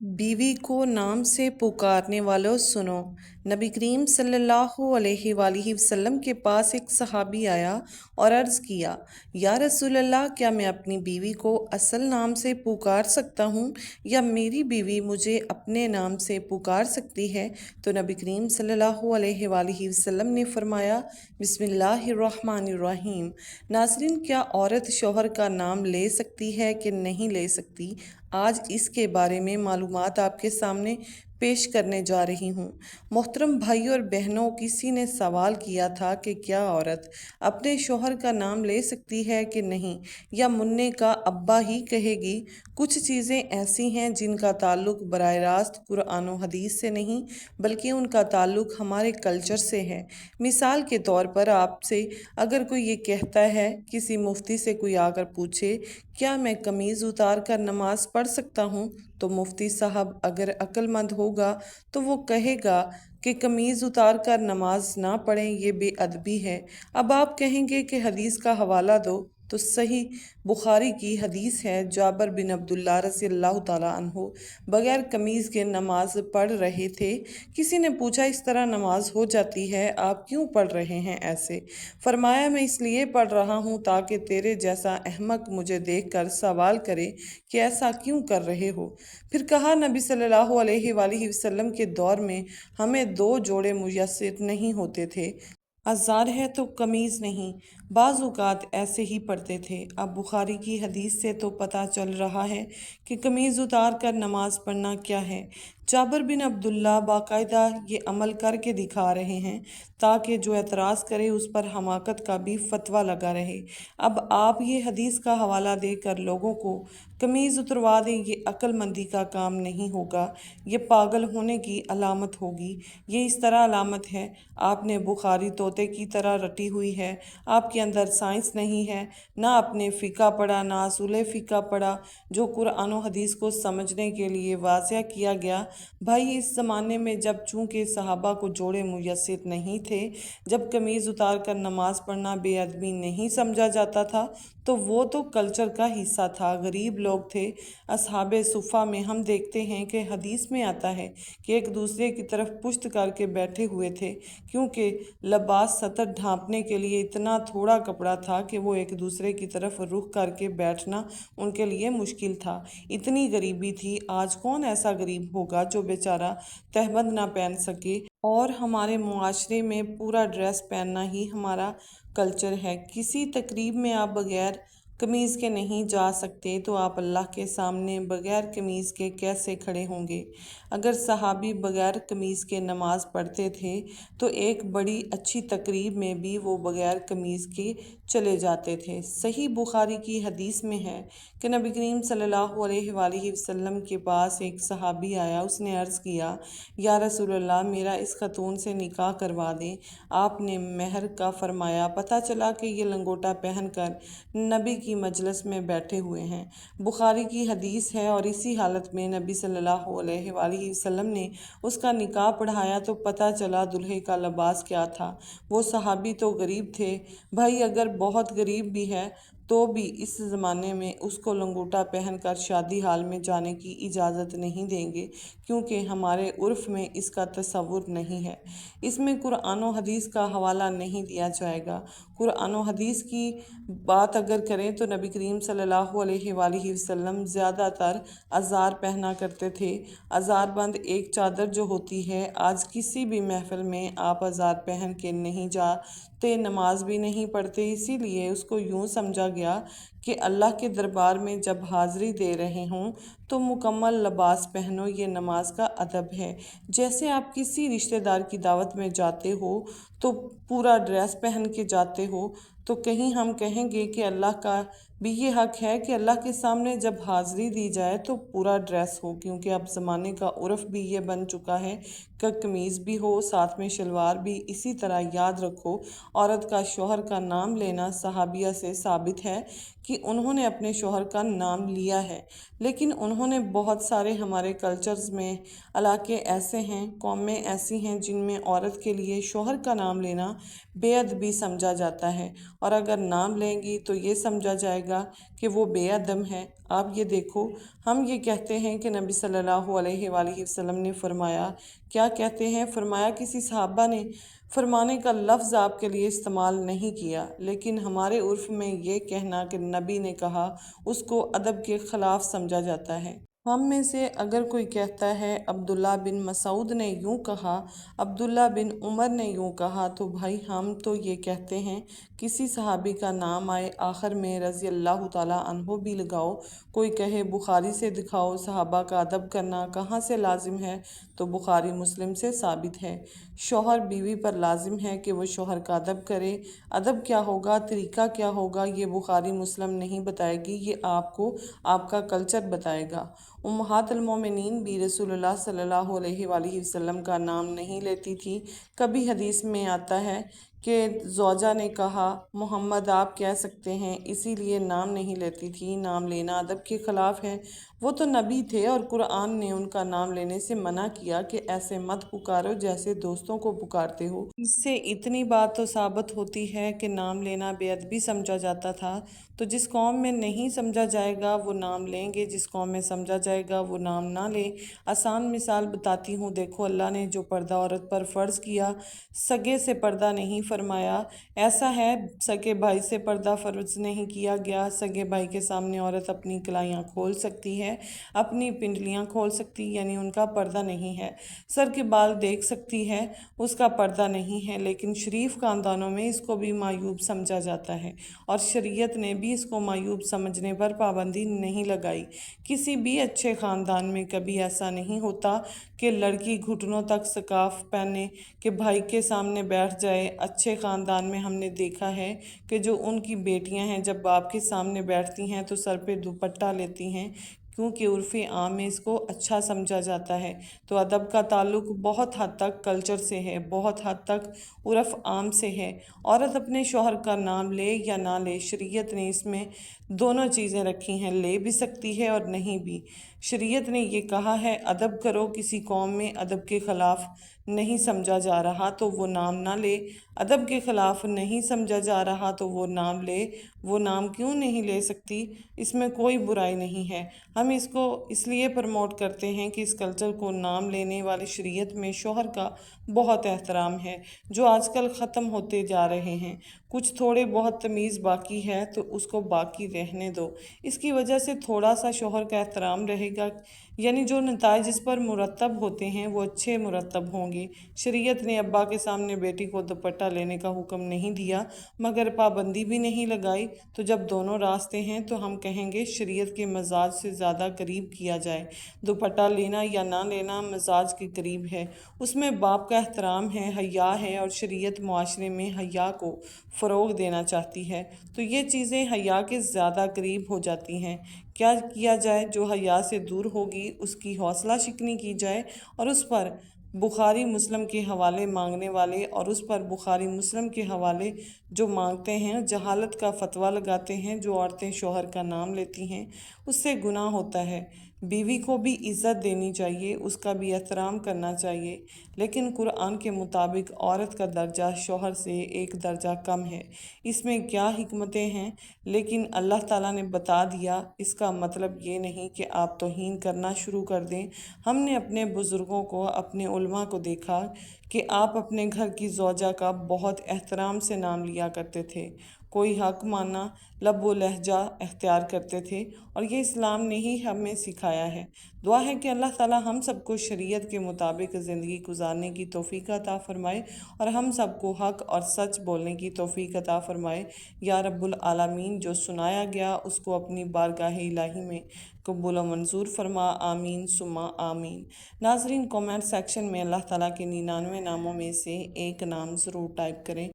बीवी को नाम से पुकारने वालों सुनो। नबी करीम सल्लल्लाहु अलैहि वालैहि वसल्लम के पास एक सहाबी आया और अर्ज़ किया, या रसूल अल्लाह, क्या मैं अपनी बीवी को असल नाम से पुकार सकता हूँ या मेरी बीवी मुझे अपने नाम से पुकार सकती है? तो नबी करीम सल्लल्लाहु अलैहि वालैहि वसल्लम ने फरमाया, बिस्मिल्लाहिर्रहमानिर्रहीम। नाज़रीन, क्या औरत शौहर का नाम ले सकती है कि नहीं ले सकती? आज इसके बारे में मालूमात आपके सामने पेश करने जा रही हूँ। मोहतरम भाई और बहनों, किसी ने सवाल किया था कि क्या औरत अपने शौहर का नाम ले सकती है कि नहीं, या मुन्ने का अब्बा ही कहेगी। कुछ चीज़ें ऐसी हैं जिनका ताल्लुक़ बराह रास्त कुरान और हदीस से नहीं, बल्कि उनका ताल्लुक़ हमारे कल्चर से है। मिसाल के तौर पर आपसे अगर कोई ये कहता है, किसी मुफ्ती से कोई आकर पूछे, क्या मैं कमीज़ उतार कर नमाज पढ़ सकता हूँ? तो मुफ्ती साहब अगर अक्लमंद होगा तो वो कहेगा कि कमीज़ उतार कर नमाज ना पढ़ें, ये बेअदबी है। अब आप कहेंगे कि हदीस का हवाला दो, तो सही बुखारी की हदीस है। जाबर बिन अब्दुल्ला रज़ी अल्लाह ताला अन्हो बग़ैर कमीज़ के नमाज पढ़ रहे थे। किसी ने पूछा, इस तरह नमाज हो जाती है, आप क्यों पढ़ रहे हैं ऐसे? फरमाया, मैं इसलिए पढ़ रहा हूँ ताकि तेरे जैसा अहमक मुझे देखकर सवाल करे कि ऐसा क्यों कर रहे हो। फिर कहा, नबी सल्लल्लाहु अलैहि वसल्लम के दौर में हमें दो जोड़े मुयस्सर नहीं होते थे, अज़ार है तो कमीज़ नहीं। बाज़ औक़ात ऐसे ही पढ़ते थे। अब बुखारी की हदीस से तो पता चल रहा है कि कमीज़ उतार कर नमाज पढ़ना क्या है। जाबर बिन अब्दुल्ला बाकायदा ये अमल करके दिखा रहे हैं ताकि जो एतराज़ करे उस पर हमाकत का भी फतवा लगा रहे। अब आप ये हदीस का हवाला देकर लोगों को कमीज़ उतरवा दें, ये अक्लमंदी का काम नहीं होगा, ये पागल होने की अलामत होगी। ये इस तरह अलामत है, आपने बुखारी तोते की तरह रटी हुई है, आपके अंदर साइंस नहीं है, ना आपने फ़िक़ा पढ़ा, ना असूल फ़िक़ा पढ़ा जो कुरान और हदीस को समझने के लिए वाज़िया किया गया। भाई, इस ज़माने में जब चूँकि सहाबा को जोड़े मुयस्सर नहीं थे, जब कमीज़ उतार कर नमाज पढ़ना बेअदबी नहीं समझा जाता था, तो वो तो कल्चर का हिस्सा था, गरीब लोग थे। असहाबे सुफ़ा में हम देखते हैं कि हदीस में आता है कि एक दूसरे की तरफ पुश्त करके बैठे हुए थे, क्योंकि लबास सतर ढांपने के लिए इतना थोड़ा कपड़ा था कि वो एक दूसरे की तरफ रुख करके बैठना उनके लिए मुश्किल था। इतनी गरीबी थी। आज कौन ऐसा गरीब होगा जो बेचारा तहबंद ना पहन सके? और हमारे मुआशरे में पूरा ड्रेस पहनना ही हमारा कल्चर है। किसी तकरीब में आप बग़ैर कमीज़ के नहीं जा सकते, तो आप अल्लाह के सामने बग़ैर कमीज़ के कैसे खड़े होंगे? अगर सहाबी बग़ैर कमीज़ के नमाज़ पढ़ते थे तो एक बड़ी अच्छी तकरीब में भी वो बग़ैर कमीज़ के चले जाते थे। सही बुखारी की हदीस में है कि नबी करीम सल्लल्लाहु अलैहि वसल्लम के पास एक सहाबी आया। उसने अर्ज़ किया, या रसूल अल्लाह, मेरा इस खतून से निकाह करवा दें। आपने महर का फरमाया। पता चला कि ये लंगोटा पहनकर नबी की मजलिस में बैठे हुए हैं। बुखारी की हदीस है। और इसी हालत में नबी सल्लल्लाहु अलैहि वसल्लम ने उसका निकाह पढ़ाया तो पता चला दुल्हे का लिबास क्या था। वो सहाबी तो गरीब थे भाई, अगर बहुत गरीब भी है तो भी इस ज़माने में उसको लंगोटा पहनकर शादी हाल में जाने की इजाज़त नहीं देंगे, क्योंकि हमारे उर्फ़ में इसका तसव्वुर नहीं है। इसमें कुरान और हदीस का हवाला नहीं दिया जाएगा। कुरान और हदीस की बात अगर करें तो नबी करीम सल्लल्लाहु अलैहि वसल्लम ज़्यादातर अज़ार पहना करते थे। अज़ार बंद एक चादर जो होती है, आज किसी भी महफ़िल में आप अज़ार पहन के नहीं जाते, नमाज भी नहीं पढ़ते। इसीलिए उसको यूँ समझा गया कि अल्लाह के दरबार में जब हाज़िरी दे रहे हों तो मुकम्मल लिबास पहनो, ये नमाज का अदब है। जैसे आप किसी रिश्तेदार की दावत में जाते हो तो पूरा ड्रेस पहन के जाते हो, तो कहीं हम कहेंगे कि अल्लाह का भी ये हक़ है कि अल्लाह के सामने जब हाज़िरी दी जाए तो पूरा ड्रेस हो, क्योंकि अब ज़माने का उर्फ़ भी ये बन चुका है कि कमीज़ भी हो, साथ में शलवार भी। इसी तरह याद रखो, औरत का शौहर का नाम लेना सहाबिया से साबित है कि उन्होंने अपने शौहर का नाम लिया है। लेकिन उन्होंने बहुत सारे हमारे कल्चर्स में इलाके ऐसे हैं, कौमें ऐसी हैं जिनमें औरत के लिए शौहर का नाम लेना बेअदबी समझा जाता है, और अगर नाम लेंगी तो ये समझा जाएगा जाएगा कि वो बेअदब है। आप ये देखो, हम ये कहते हैं कि नबी सल्लल्लाहु अलैहि वसल्लम ने फरमाया, क्या कहते हैं, फरमाया किसी सहाबा ने फरमाने का लफ्ज़ आपके लिए इस्तेमाल नहीं किया, लेकिन हमारे उर्फ़ में ये कहना कि नबी ने कहा उसको अदब के ख़िलाफ़ समझा जाता है। हम में से अगर कोई कहता है अब्दुल्ला बिन मसूद ने यूँ कहा, अब्दुल्ला बिन उमर ने यूँ कहा, तो भाई हम तो ये कहते हैं किसी सहाबी का नाम आए आखिर में रज़ी अल्लाह ताला अन्हो भी लगाओ। कोई कहे बुखारी से दिखाओ सहाबा का अदब करना कहाँ से लाजिम है, तो बुखारी मुस्लिम से साबित है। शौहर बीवी पर लाजिम है कि वो शौहर का अदब करे। अदब क्या होगा, तरीका क्या होगा, ये बुखारी मुस्लिम नहीं बताएगी, ये आपको आपका कल्चर बताएगा। उम्महातुल मोमिनीन भी रसूलुल्लाह सल्लल्लाहु अलैहि वसल्लम का नाम नहीं लेती थी। कभी हदीस में आता है कि ज़ौजा ने कहा मोहम्मद आप कह सकते हैं, इसीलिए नाम नहीं लेती थी। नाम लेना अदब के ख़िलाफ़ है। वो तो नबी थे और कुरान ने उनका नाम लेने से मना किया कि ऐसे मत पुकारो जैसे दोस्तों को पुकारते हो। इससे इतनी बात तो साबित होती है कि नाम लेना बेअदबी समझा जाता था। तो जिस कौम में नहीं समझा जाएगा वो नाम लेंगे, जिस कौम में समझा जाएगा वो नाम ना ले। आसान मिसाल बताती हूँ, देखो अल्लाह ने जो पर्दा औरत पर फ़र्ज़ किया, सगे से पर्दा नहीं फरमाया। ऐसा है सगे भाई से पर्दा फ़र्ज़ नहीं किया गया। सगे भाई के सामने औरत अपनी कलाइयाँ खोल सकती है, अपनी पिंडलियाँ खोल सकती, यानी उनका पर्दा नहीं है। सर के बाल देख सकती है, उसका पर्दा नहीं है। लेकिन शरीफ ख़ानदानों में इसको भी मायूब समझा जाता है और शरीयत ने भी इसको मायूब समझने पर पाबंदी नहीं लगाई। किसी भी अच्छे ख़ानदान में कभी ऐसा नहीं होता कि लड़की घुटनों तक स्कार्फ पहने कि भाई के सामने बैठ जाए। अच्छे ख़ानदान में हमने देखा है कि जो उनकी बेटियां हैं जब बाप के सामने बैठती हैं तो सर पे दुपट्टा लेती हैं, क्योंकि उर्फ़ आम में इसको अच्छा समझा जाता है। तो अदब का ताल्लुक़ बहुत हद तक कल्चर से है, बहुत हद तक उर्फ़ आम से है। औरत अपने शौहर का नाम ले या ना ले, शरीयत ने इसमें दोनों चीज़ें रखी हैं, ले भी सकती है और नहीं भी। शरीयत ने ये कहा है अदब करो, किसी कौम में अदब के ख़िलाफ़ नहीं समझा जा रहा तो वो नाम ना ले। अदब के ख़िलाफ़ नहीं समझा जा रहा तो वो नाम ले। वो नाम क्यों नहीं ले सकती, इसमें कोई बुराई नहीं है। हम इसको इसलिए प्रमोट करते हैं कि इस कल्चर को नाम लेने वाली शरीयत में शौहर का बहुत एहतराम है, जो आजकल ख़त्म होते जा रहे हैं। कुछ थोड़े बहुत तमीज़ बाकी है तो उसको बाकी रहने दो। इसकी वजह से थोड़ा सा शौहर का एहतराम रहेगा, यानी जो नताइज इस पर मुरतब होते हैं वो अच्छे मुरतब होंगे। शरीयत ने अब्बा के सामने बेटी को दुपट्टा लेने का हुक्म नहीं दिया, मगर पाबंदी भी नहीं लगाई। तो जब दोनों रास्ते हैं तो हम कहेंगे शरीयत के मजाज से ज़्यादा करीब किया जाए। दुपट्टा लेना या ना लेना मजाज के करीब है, उसमें बाप का एहतराम है, हया है, और शरीयत मुआशरे में हया को फ़रोग़ देना चाहती है। तो ये चीज़ें हया के ज़्यादा करीब हो जाती हैं। क्या किया जाए, जो हया से दूर होगी उसकी हौसला शिकनी की जाए और उस पर बुखारी मुस्लिम के हवाले मांगने वाले और उस पर बुखारी मुस्लिम के हवाले जो मांगते हैं, जहालत का फतवा लगाते हैं। जो औरतें शौहर का नाम लेती हैं उससे गुनाह होता है। बीवी को भी इज़्ज़त देनी चाहिए, उसका भी एहतराम करना चाहिए, लेकिन कुरान के मुताबिक औरत का दर्जा शौहर से एक दर्जा कम है। इसमें क्या हिकमतें हैं, लेकिन अल्लाह ताला ने बता दिया। इसका मतलब ये नहीं कि आप तौहीन करना शुरू कर दें। हमने अपने बुज़ुर्गों को, अपने उलमा को देखा कि आप अपने घर की ज़ौजा का बहुत एहतराम से नाम लिया करते थे। कोई हक माना, लब्बो लहजा अख्तियार करते थे, और ये इस्लाम ने ही हमें सिखाया है। दुआ है कि अल्लाह ताला हम सबको शरीयत के मुताबिक ज़िंदगी गुजारने की तौफ़ीक अता फ़रमाए और हम सबको हक़ और सच बोलने की तौफ़ीक अता फ़रमाए। या रब्बुल आलमीन, जो सुनाया गया उसको अपनी बारगाह इलाही में कबूल व मंजूर फ़रमा। आमीन सुम्मा आमीन। नाज़रीन, कमेंट सेक्शन में अल्लाह ताला के 99 नामों में से एक नाम ज़रूर टाइप करें।